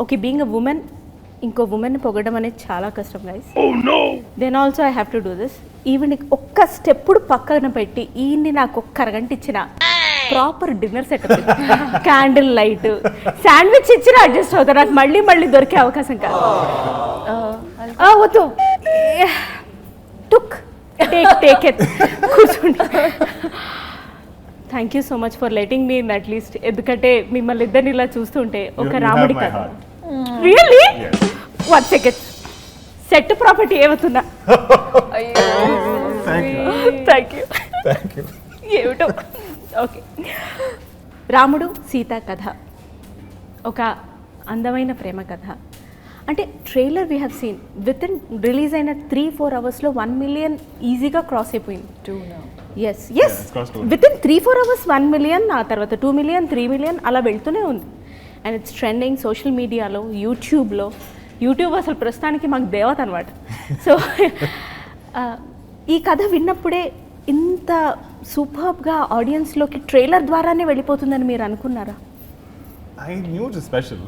okay, being a woman, ఇంకో women పొగడం అనేది చాలా కష్టం guys. Then also I have to do this. Even ఒక్క స్టెప్పుడు పక్కన పెట్టి ఈయన్ని నాకు ఒక్క అరగంట ఇచ్చిన proper dinner setup, candle light, sandwich ఇచ్చిన అడ్జస్ట్ అవుతారు. నాకు మళ్ళీ మళ్ళీ దొరికే అవకాశం కాదు. వద్దు, టేక్ ఇట్, కూర్చోండి. Thank you so much for letting me in at least. ఎందుకంటే మిమ్మల్ని ఇద్దరిని ఇలా చూస్తుంటే ఒక రాముడి కథ. Really? One second, set property ఏమవుతుందా? Thank you. ఏమిటో. ఓకే, రాముడు సీత కథ ఒక అందమైన ప్రేమ కథ. అంటే trailer we have seen within release అయిన 3-4 అవర్స్లో 1 million ఈజీగా క్రాస్ అయిపోయింది. Yes within 3-4 hours 1 million, ఆ తర్వాత 2 million, 3 million అలా వెళ్తూనే ఉంది. అండ్ ఇట్స్ ట్రెండింగ్ సోషల్ మీడియాలో, యూట్యూబ్ అసలు ప్రస్తుతానికి మాకు దేవత అనమాట. సో ఈ కథ విన్నప్పుడే ఇంత సూపర్బ్గా ఆడియన్స్లోకి ట్రైలర్ ద్వారానే వెళ్ళిపోతుందని మీరు అనుకున్నారా? I knew it was special.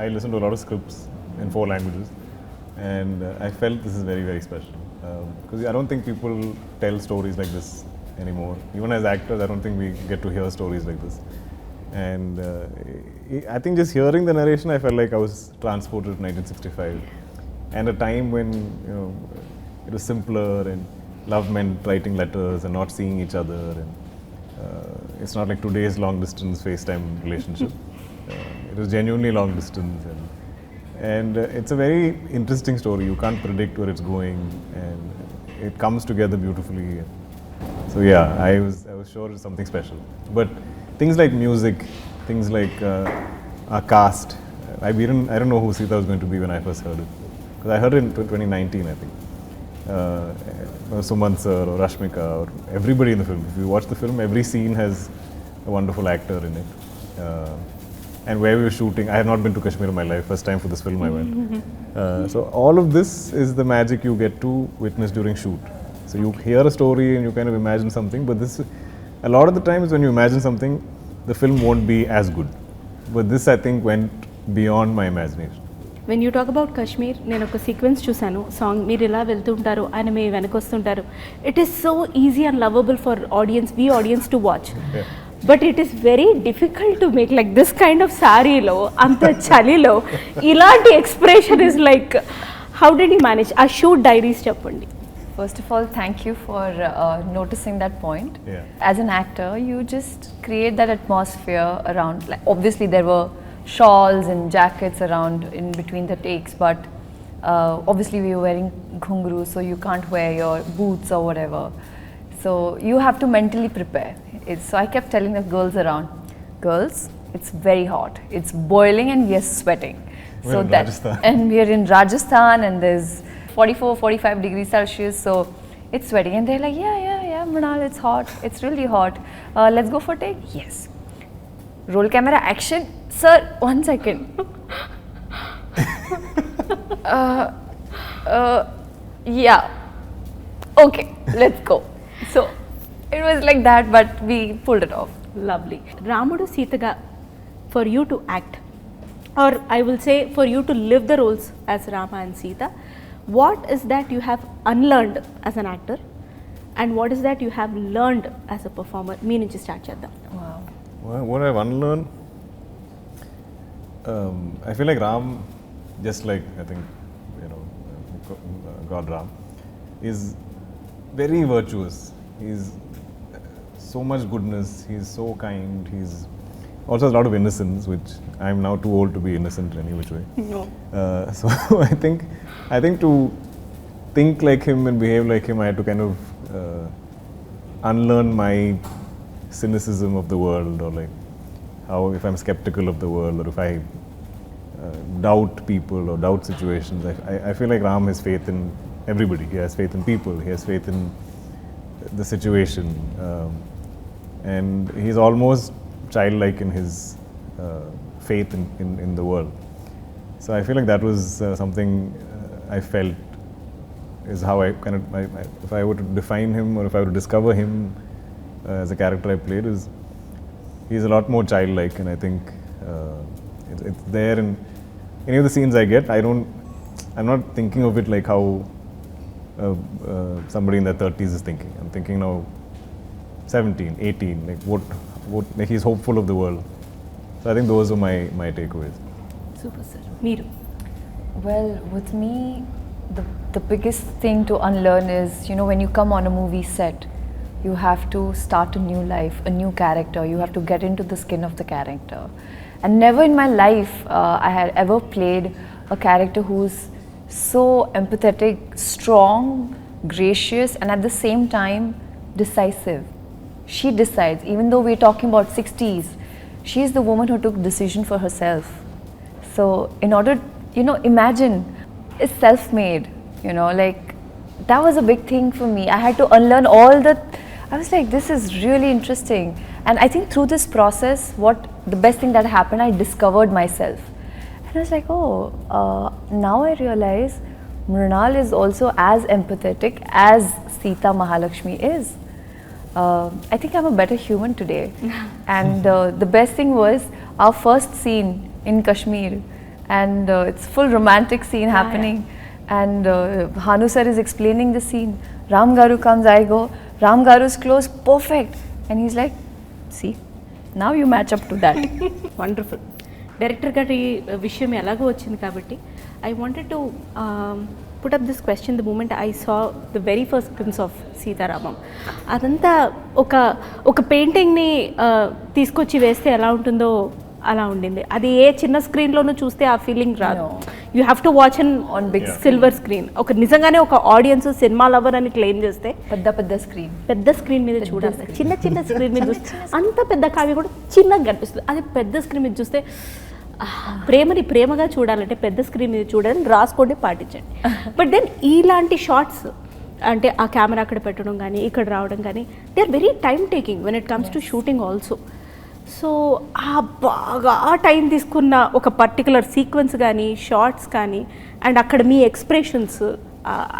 I listened to a lot of scripts in 4 languages, and I felt this is very, very special. Because I don't think people tell stories like this anymore. Even as actors, I don't think we get to hear stories like this. And I think just hearing the narration, I felt like I was transported to 1965, and a time when it was simpler, and love meant writing letters and not seeing each other, and it's not like today's long distance FaceTime relationship. It was genuinely long distance, and it's a very interesting story. You can't predict where it's going, and it comes together beautifully. So yeah, I was sure it's something special. But things like music, things like our cast, I don't know who Sita was going to be when I first heard it, because I heard it in 2019, I think. Suman sir or Rashmika or everybody in the film. If you watch the film, every scene has a wonderful actor in it. And where we were shooting, I have not been to Kashmir in my life. First time for this film I went. So all of this is the magic you get to witness during shoot. So you hear a story and you kind of imagine something, but this, a lot of the times when you imagine something, the film won't be as good. But this, I think, went beyond my imagination. When you talk about Kashmir, నేను ఒక sequence చూశాను. Song మీరు ఇలా వెళ్తుంటారు, ఆయన మీ వెనకొస్తుంటారు. It is so easy and lovable for audience to watch. But it is very difficult to make like this kind of సారీలో, అంత చలిలో ఇలాంటి expression is like, how did you manage? ఆ షూట్ డైరీస్ చెప్పండి. First of all, thank you for noticing that point. As an actor, you just create that atmosphere around. Like, obviously, there were shawls and jackets around in between the takes, but obviously we were wearing ghungrus, so you can't wear your boots or whatever. So you have to mentally prepare. So I kept telling the girls around, girls, it's very hot. It's boiling and we are sweating. And we are in Rajasthan and there's 44-45 degrees Celsius, so it's sweating. And they're like, yeah, Mrunal, it's hot. It's really hot. Let's go for a take? Yes. Roll camera, action. Sir, 1 second. Yeah. Okay, let's go. So it was like that, but we pulled it off. Lovely. Ramudu Sitaga, for you to act, or I will say for you to live the roles as Rama and Sita, what is that you have unlearned as an actor, and what is that you have learned as a performer? Me nunchi start cheddam. Wow. What I've unlearned, I feel like Ram, just like I think God Ram, is very virtuous. He's so much goodness. He's so kind. He's also has a lot of innocence, which I'm now too old to be innocent any which way. No. So I think to think like him and behave like him, I had to kind of unlearn my cynicism of the world, or like how if I'm skeptical of the world, or if I doubt people or doubt situations. I feel like Ram has faith in everybody. He has faith in people. He has faith in the situation, and he's almost childlike in his faith in the world. So I feel like that was something I felt is how I kind of, if I were to define him or if I were to discover him as a character I played, is he's a lot more childlike, and I think it's there in any of the scenes I get, I'm not thinking of it like how somebody in their 30s is thinking. I'm thinking now 17, 18, like what like he's hopeful of the world. So I think those are my takeaways. Super, sir. Meeru. Well, with me, the biggest thing to unlearn is, you know, when you come on a movie set, you have to start a new life, a new character. You have to get into the skin of the character. And never in my life I had ever played a character who's so empathetic, strong, gracious, and at the same time decisive. She decides, even though we're talking about 60s, she's the woman who took decision for herself. So in order, you know, imagine, it's self-made, you know, like that was a big thing for me. I had to unlearn all the, I was like, this is really interesting. And I think through this process, the best thing that happened, I discovered myself. And I was like, now I realize Mrunal is also as empathetic as Sita Mahalakshmi is. I think I'm a better human today. And the best thing was our first scene in Kashmir, and it's full romantic scene happening. And Hanu sir is explaining the scene. Ram Garu comes, I go, Ram Garu's close, perfect. And he's like, see, now you match up to that. Wonderful. Director గారి విషయం ఎలాగో వచ్చింది కాబట్టి I wanted to put up this question the moment I saw the very first glimpse of Sita Ramam. అదంతా ఒక పెయింటింగ్ని తీసుకొచ్చి వేస్తే ఎలా ఉంటుందో అలా ఉండింది. అది ఏ చిన్న స్క్రీన్లోనూ చూస్తే ఆ ఫీలింగ్ రాదు. You have to watch on big silver screen. ఒక నిజంగానే ఒక ఆడియన్స్ సినిమా లవర్ అని క్లెయిమ్ చేస్తే పెద్ద స్క్రీన్ మీద చూడాలి. చిన్న స్క్రీన్ మీద చూస్తే అంత పెద్ద కావ్య కూడా చిన్నగా కనిపిస్తుంది. అది పెద్ద స్క్రీన్ మీద చూస్తే ప్రేమని ప్రేమగా చూడాలంటే పెద్ద స్క్రీన్ మీద చూడాలని రాసుకోండి, పాటించండి. బట్ దెన్ ఇలాంటి షార్ట్స్ అంటే ఆ కెమెరా అక్కడ పెట్టడం కానీ ఇక్కడ రావడం కానీ they are very time taking when it comes to shooting also. So బాగా టైం తీసుకున్న ఒక పర్టికులర్ సీక్వెన్స్ కానీ షార్ట్స్ కానీ అండ్ అక్కడ మీ expressions,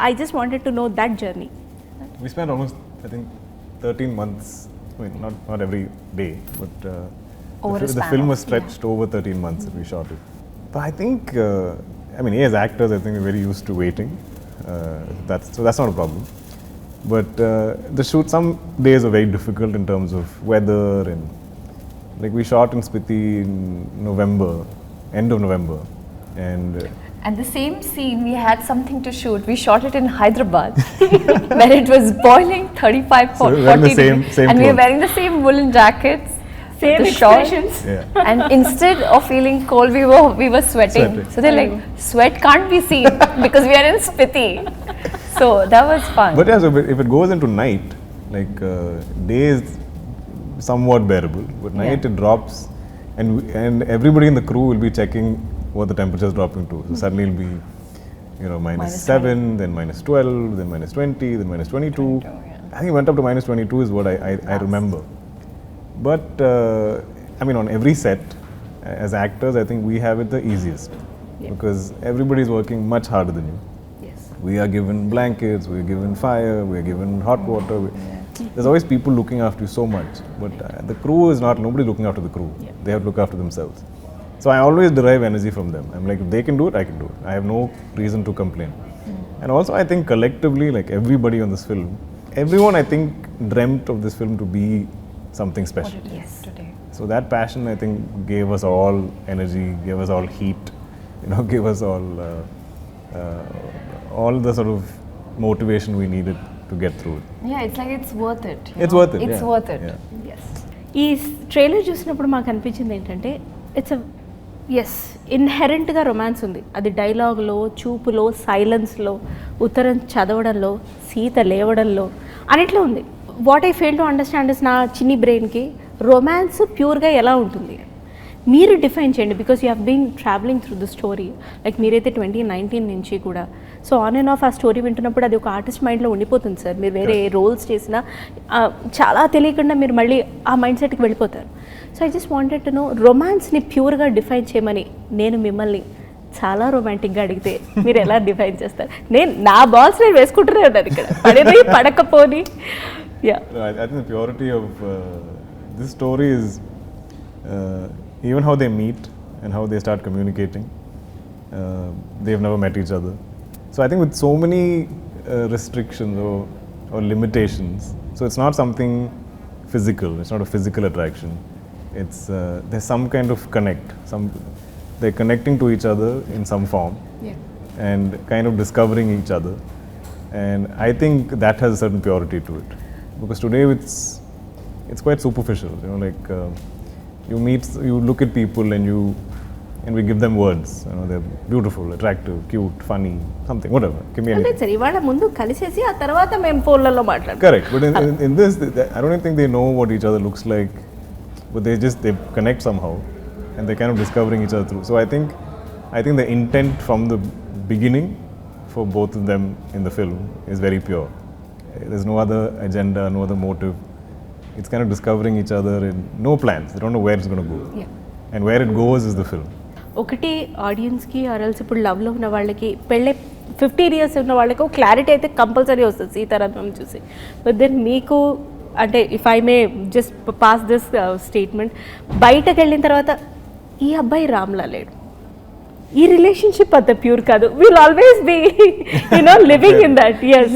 I just wanted to know that journey. We spent almost, I think, 13 months, I mean, not every day, but the film was stretched over 13 months that we shot it. But I think, I mean, as actors, I think we're very used to waiting. So that's not a problem. But the shoot, some days are very difficult in terms of weather, and like we shot in Spiti in November, end of November, and the same scene we had something to shoot. We shot it in Hyderabad, where it was boiling 35-40 degrees, and we were wearing the same woolen jackets, same expressions. yeah. And instead of feeling cold, we were sweating. So they're like, sweat can't be seen because we are in Spiti. So that was fun. But yeah, so if it goes into night, like day is somewhat bearable, but night it drops, and everybody in the crew will be checking what the temperature is dropping to. So suddenly it'll be, you know, -7, then -12, then -20, then -22. I think it went up to -22 is what I remember. But I mean, on every set, as actors, I think we have it the easiest because everybody is working much harder than you. Yes. We are given blankets, we are given fire, we are given hot water. There's always people looking after you so much, but the crew is not, nobody looking after the crew. They have to look after themselves. So I always derive energy from them. I'm like, if they can do it, I can do it. I have no reason to complain. And also I think collectively, like everybody on this film, everyone I think dreamt of this film to be something special. What it is today. So that passion I think gave us all energy, gave us all heat, you know, gave us all the sort of motivation we needed to get through it. Yeah, it's like it's worth it. It's worth it. It's worth it. Yes. ఈ trailer చూసినప్పుడు మాకు అనిపించింది ఏంటంటే it's ఇన్హెరెంట్గా romance ఉంది. అది డైలాగ్లో, చూపులో, సైలెన్స్లో, ఉత్తరం చదవడంలో, సీత లేవడంలో అన్నిట్లో ఉంది. What I fail to understand is నా చిన్ని బ్రెయిన్కి రొమాన్స్ ప్యూర్గా ఎలా ఉంటుంది మీరు డిఫైన్ చేయండి. Because you have been travelling through the story. Like మీరైతే 2019 నుంచి కూడా సో ఆన్ అండ్ ఆఫ్ ఆ స్టోరీ వింటున్నప్పుడు అది ఒక ఆర్టిస్ట్ మైండ్లో ఉండిపోతుంది సార్. మీరు వేరే రోల్స్ చేసినా చాలా తెలియకుండా మీరు మళ్ళీ ఆ మైండ్ సెట్కి వెళ్ళిపోతారు. So I just wanted to know రొమాన్స్ని ప్యూర్గా డిఫైన్ చేయమని నేను మిమ్మల్ని చాలా రొమాంటిక్గా అడిగితే మీరు ఎలా డిఫైన్ చేస్తారు? నా బాల్స్ నేను వేసుకుంటూనే ఉన్నాను ఇక్కడ, పడేది పడకపోని. I think the purity of this story is even how they meet and how they start communicating. they've never met each other. So I think with so many restrictions or limitations, so it's not something physical, it's not a physical attraction, it's there's some kind of connect, they're connecting to each other in some form, and kind of discovering each other, and I think that has a certain purity to it, because today it's quite superficial, you know, like you look at people and we give them words, you know, they're beautiful, attractive, cute, funny, something, whatever, give me anything. సరే ఇవాళ ముందు కలిసేసి ఆ తర్వాత మేము ఫోన్లలో మాట్లాడతాం. Correct, but in this, I don't think they know what each other looks like, but they connect somehow, and they're kind of discovering each other through. So I think the intent from the beginning for both of them in the film is very pure. There's no other agenda, no other motive. It's kind of discovering each other and no plans. They don't know where it's going to go. And where it goes is the film. ఒకటి ఆడియన్స్కి ఆర్ఎల్స్ ఇప్పుడు లవ్లో ఉన్న వాళ్ళకి పెళ్ళి 15 years ఉన్న వాళ్ళకి ఒక క్లారిటీ అయితే కంపల్సరీ వస్తుంది సీతారామం చూసి. బట్ దెన్ మీకు అంటే if I may just pass this statement, బయటకు వెళ్ళిన తర్వాత ఈ అబ్బాయి రామ్లా లేడు, ఈ రిలేషన్షిప్ అంత ప్యూర్ కాదు, will always be you know living in that. yes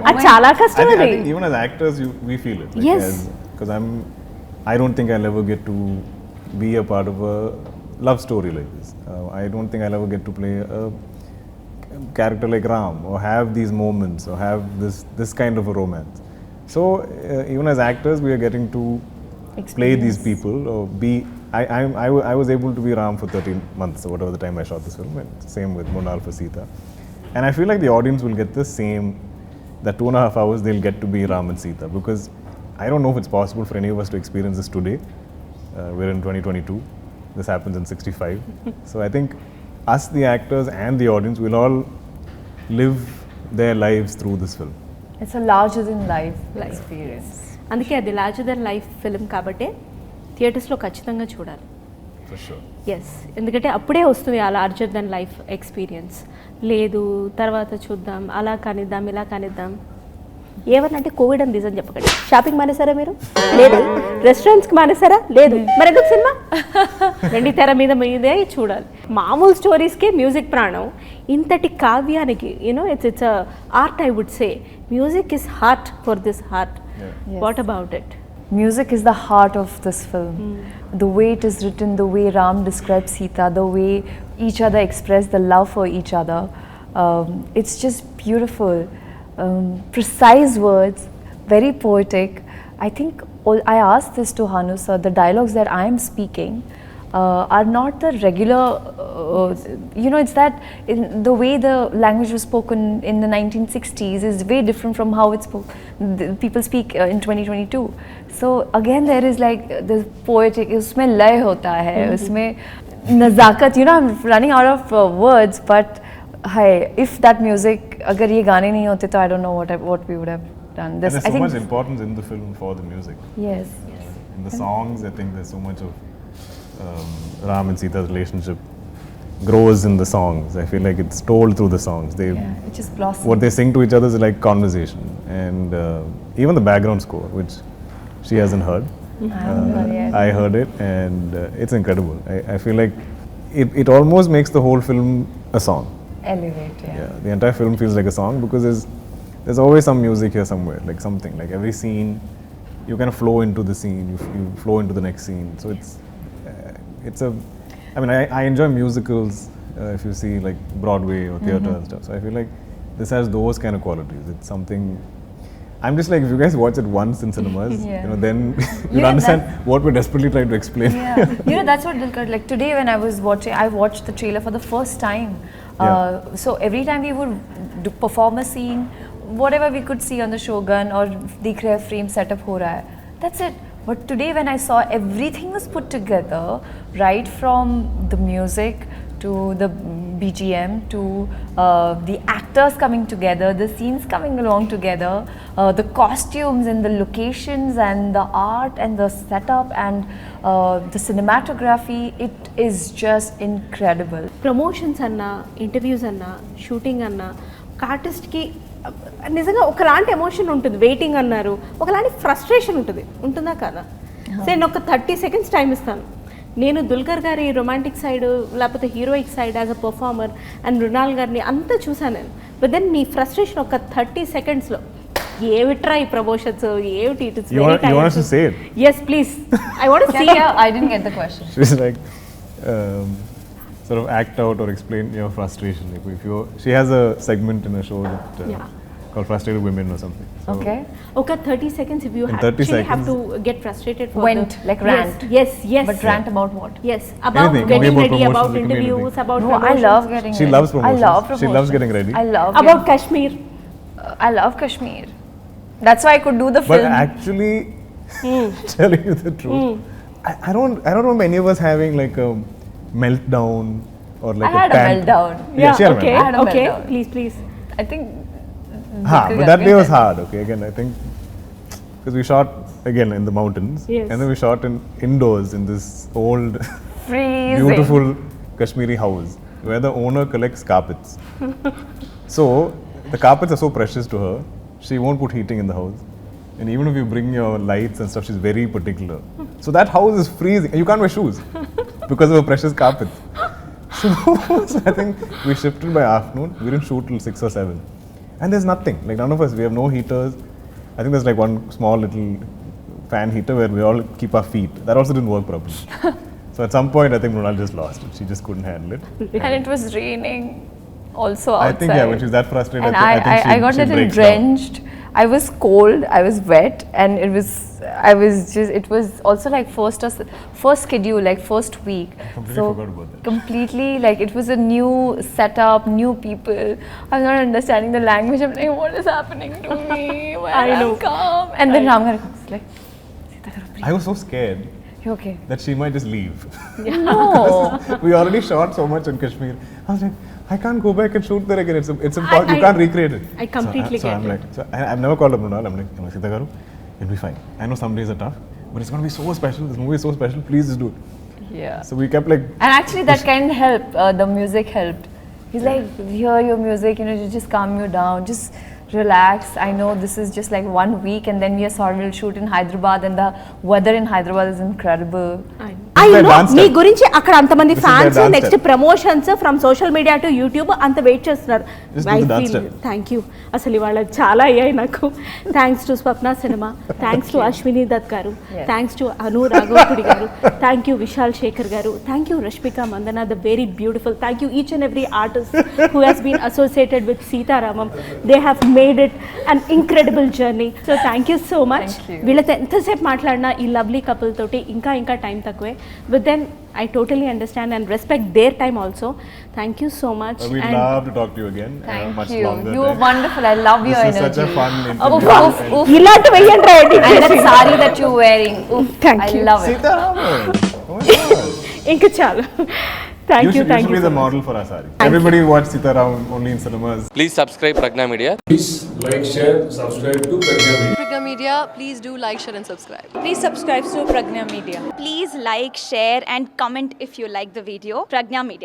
అది చాలా కష్టం. అది even as actors we feel it, like, yes, because I don't think I'll ever get to be a part of a love story like this. I don't think I'll ever get to play a character like Ram or have these moments or have this kind of a romance. So even as actors we are getting to play these people or be I was able to be Ram for 13 months or whatever the time I shot this film, and same with Mrunal for Sita, and I feel like the audience will get the same, that 2.5 hours they'll get to be Ram and Sita, because I don't know if it's possible for any of us to experience this today. We're in 2022, this happens in 65. So I think us, the actors and the audience, will all live their lives through this film. It's a larger than life experience. అందుకే అది larger than life film కాబట్టి థియేటర్స్లో ఖచ్చితంగా చూడాలి. For sure. Yes, ఎందుకంటే అప్పుడే వస్తుంది ఆ లార్జర్ దెన్ లైఫ్ ఎక్స్పీరియన్స్. లేదు తర్వాత చూద్దాం, అలా కానిద్దాం, ఇలా కానిద్దాం, ఏమన్నంటే కోవిడ్ అని రీజన్ చెప్పకండి. షాపింగ్ మానేసారా మీరు? లేదు. రెస్టారెంట్స్కి మానేసారా? లేదు. మరి ఎందుకు సినిమా? వెండి తెర మీదే చూడాలి. మామూలు స్టోరీస్కే మ్యూజిక్ ప్రాణం. ఇంతటి కావ్యానికి you know it's art, I would say music is heart for this heart. What about it? Music is the heart of this film. The way it is written, the way Ram describes Sita, the way each other express the love for each other. It's just beautiful. Precise words, very poetic. I think I asked this to Hanu sir, the dialogues that I am speaking are not the regular, it's that the way the language was spoken in the 1960s is way different from how it's people speak in 2022. So again there is like this poetic, usme lay hota hai, usme nazakat, I'm running out of words, but hi, if that music, agar ye gaane nahi hote to I don't know what we would have done. There's so much importance in the film for the music. Yes. In the songs, I think there's so much of Ram and Sita's relationship grows in the songs. I feel like it's told through the songs. It just blossoms. What they sing to each other is like conversation, and even the background score, which she hasn't heard. I heard it, and it's incredible. I feel like it almost makes the whole film a song. Elevate, yeah. The entire film feels like a song, because there's always some music here somewhere, like something, like every scene you kind of flow into the scene, you flow into the next scene. So I enjoy musicals, if you see like Broadway or theatre and stuff. So I feel like this has those kind of qualities. It's something, I'm just like, if you guys watch it once in cinemas, then you'll understand what we're desperately trying to explain. That's what Dulquer, like today when I was watching, I watched the trailer for the first time. So every time we would perform a scene, whatever we could see on the Shogun or Dikh Rahe frame setup ho raha hai, that's it. But today when I saw everything was put together, right from the music to the BGM to the actors coming together, the scenes coming along together, the costumes and the locations and the art and the setup and the cinematography, it is just incredible. Promotions anna, interviews anna, shooting anna, ఒక ఆర్టిస్ట్కి నిజంగా ఒకలాంటి emotion ఉంటుంది. Waiting అన్నారు, ఒకలాంటి frustration ఉంటుందా కదా? సరే నేను ఒక 30 seconds టైం ఇస్తాను, నేను దుల్కర్ గారి రొమాంటిక్ సైడ్ లేకపోతే heroic side as a performer and Mrunal గారిని అంతా చూసాను నేను. బట్ దెన్ మీ ఫ్రస్ట్రేషన్ ఒక 30 సెకండ్స్లో ఏమిట్రా ఈ ప్రమోషన్స్ ఏమిటి it is very You want us to say it? yes please I want to see it. I didn't get the question. She's like, sort of act out or explain your frustration. Like if you, she has a segment in a show that Yeah. called Frustrated Women or something. So Okay. Okay, 30 seconds if you In have 30 actually have seconds. to get frustrated for Went, like rant. Yes. But rant about what? Yes, about Anything. getting About ready, promotions, about it can be interviews, anything. about No, I promotions. love getting She ready. loves promotions. I love promotions. She loves getting ready. I love About Kashmir. I love Kashmir. That's why I could do the But film. actually, telling you the truth, I don't remember any of us having like a meltdown or like I had a panic. meltdown. Yeah, she had a okay, I had a okay, meltdown. please. I think. But that day was hard. Okay, again I think because we shot again in the mountains, Yes. and then we shot indoors in this old, Freezing. beautiful Kashmiri house where the owner collects carpets. So the carpets are so precious to her, she won't put heating in the house. And even if you bring your lights and stuff, she's very particular. So that house is freezing. You can't wear shoes because of her precious carpets. So I think we shifted by afternoon. We didn't shoot till 6 or 7. And there's nothing. Like none of us, we have no heaters. I think there's like one small little fan heater where we all keep our feet. That also didn't work properly. So at some point, I think Mrunal just lost it. She just couldn't handle it. And it was raining also outside. I think, yeah, when she's that frustrated, And I think I got she a little breaks down. drenched. I was cold, I was wet, and it was also like first schedule, like first week. completely So forgot about that. completely, like it was a new setup, new people. I was not understanding the language. I'm like, what is happening to me? Where I know. I'm calm. And then Ramgar comes like, Sita Garu, breathe. I was so scared You okay? that she might just leave. No. We already shot so much in Kashmir. I was like, I can't go back and shoot there again. It's impossible. You can't recreate it. I completely so get I'm it. like, I've never called up Mrunal. I'm like, Sita Garu, it'll be fine. I know some days are tough, but it's going to be so special. This movie is so special. Please just do it. Yeah. So we kept like, And actually that kind of helped, the music helped. He's like, hear your music, you know, just calm you down, just relax. I know this is just like 1 week and then we'll shoot in Hyderabad and the weather in Hyderabad is incredible. I their know dance me step. గురించి అక్కడ అంతమంది This is their fans dance next step. Promotions from social media to YouTube అంత wait చేస్తున్నారు. Just do the dance step. Thank you. అసలు ఇవాళ చాలా అయ్యాయి నాకు. Thanks to Swapna cinema, thanks to Ashwini Dutt గారు, థ్యాంక్స్ టు హను రాఘవపుడి గారు, థ్యాంక్ యూ విశాల్ శేఖర్ గారు, thank you Rashmika Mandanna, the very beautiful. Thank you each and every artist who has been associated with Sita Ramam. They have made it an incredible journey. So thank you so much. Thank you. వీళ్ళతో ఎంతసేపు మాట్లాడినా ఈ lovely couple తోటి ఇంకా time తక్కువే. But then I totally understand and respect their time also. Thank you so much. we'd And love to talk to you again. Thank much you. longer. You were than- wonderful. I love your This is energy. such a fun Oof, interview. oof, oof. ఇలాంటి వెయ్యండి And that sari that you're wearing. Oof, Thank I you. love it. Sita Ramam. Oh my God. ఇంకా చాలు. Thank you, You thank should you. be the model for our sari. Everybody watch Sita Ramam only in cinemas. Please subscribe Pregnya Media. Please like, share, subscribe to Pregnya Media. Pregnya Media, please do like, share and subscribe. Please subscribe to Pregnya Media. Please like, share and comment if you like the video. Pregnya Media.